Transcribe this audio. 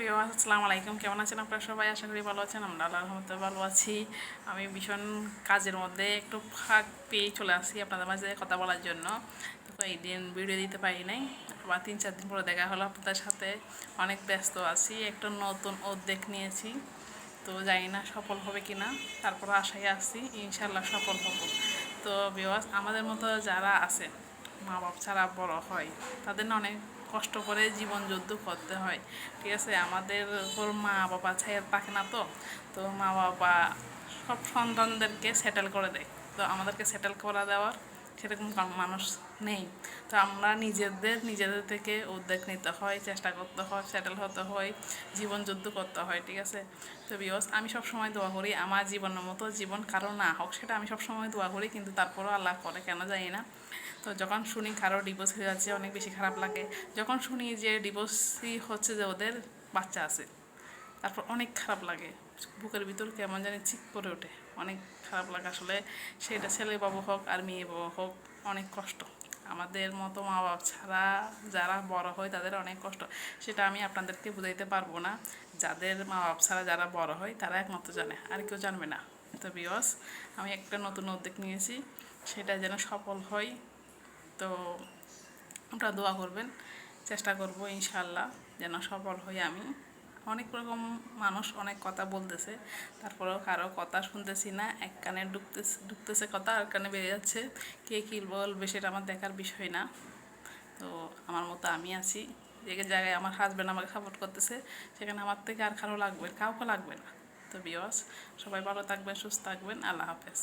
Viewers আসসালামু আলাইকুম, কেমন আছেন আপনারা সবাই? আশা করি ভালো আছেন। আমরা আল্লাহর রহমতে ভালো আছি। আমি ভীষণ কাজের মধ্যে একটু ফাঁক পেয়ে চলে আসি আপনাদের মাঝে কথা বলার জন্য। তো এই দিন ভিডিও দিতে পারি নাই, আবার 3-4 দিন পরে দেখা হলো আপনাদের সাথে। অনেক ব্যস্ত আছি, একটা নতুন উদ্যোগ নিয়েছি, তো জানি না সফল হবে কিনা, তারপর আশায় আসছি ইনশাল্লাহ সফল হব। তো ভিউয়ার্স, আমাদের মতো যারা আছে মা বাপ ছাড়া বড় হয়, তাদের না অনেক কষ্ট করে জীবন যুদ্ধ করতে হয়, ঠিক আছে? আমাদের উপর মা বাবা ছায়া থাকে না, তো তো মা বাবা সব সন্তানদেরকে সেটেল করে দেয়, তো আমাদেরকে সেটেল করা দেওয়ার সেরকম মানুষ নেই। তো আমরা নিজেদের থেকে উদ্যোগ নিতে হয়, চেষ্টা করতে হয়, সেটেল হতে হয়, জীবন যুদ্ধ করতে হয়, ঠিক আছে? তো বিকজ আমি সবসময় দোয়া করি আমার জীবনের মতো জীবন কারো না হোক, সেটা আমি সবসময় দোয়া করি, কিন্তু তারপরও আল্লাহ করে কেন জানি না। তো যখন শুনি কারো ডিভোর্স হয়ে যাচ্ছে অনেক বেশি খারাপ লাগে। যখন শুনি যে ডিভোর্সই হচ্ছে, যে ওদের বাচ্চা আছে, তারপর অনেক খারাপ লাগে, বুকের ভিতর কেমন জানি চিক করে ওঠে, অনেক খারাপ লাগে আসলে। সেটা ছেলে বাবু হোক আর মেয়ে বাবু হোক, অনেক কষ্ট। আমাদের মতো মা বাবা ছাড়া যারা বড় হয় তাদের অনেক কষ্ট, সেটা আমি আপনাদেরকে বুঝাইতে পারবো না। যাদের মা বাবা ছাড়া যারা বড় হয় তারা একমাত্র জানে, আর কেউ জানবে না। তো বিকজ আমি একটা নতুন উদ্যোগ নিয়েছি, সেটা যেন সফল হয়। তো আপনারা দোয়া করবেন, চেষ্টা করব ইনশাল্লাহ যেন সফল হই আমি। অনেক রকম মানুষ অনেক কথা বলতেছে, তারপরেও কারো কথা শুনতেছি না। এক কানে ঢুকতেছে কথা, আর কানে বেরিয়ে যাচ্ছে। কে কী বলবে সেটা আমার দেখার বিষয় না। তো আমার মতো আমি আছি, যে জায়গায় আমার হাজব্যান্ড আমাকে সাপোর্ট করতেছে, সেখানে আমার থেকে আর কাউকে লাগবে না। তো বিয়স, সবাই ভালো থাকবেন, সুস্থ থাকবেন। আল্লাহ হাফেজ।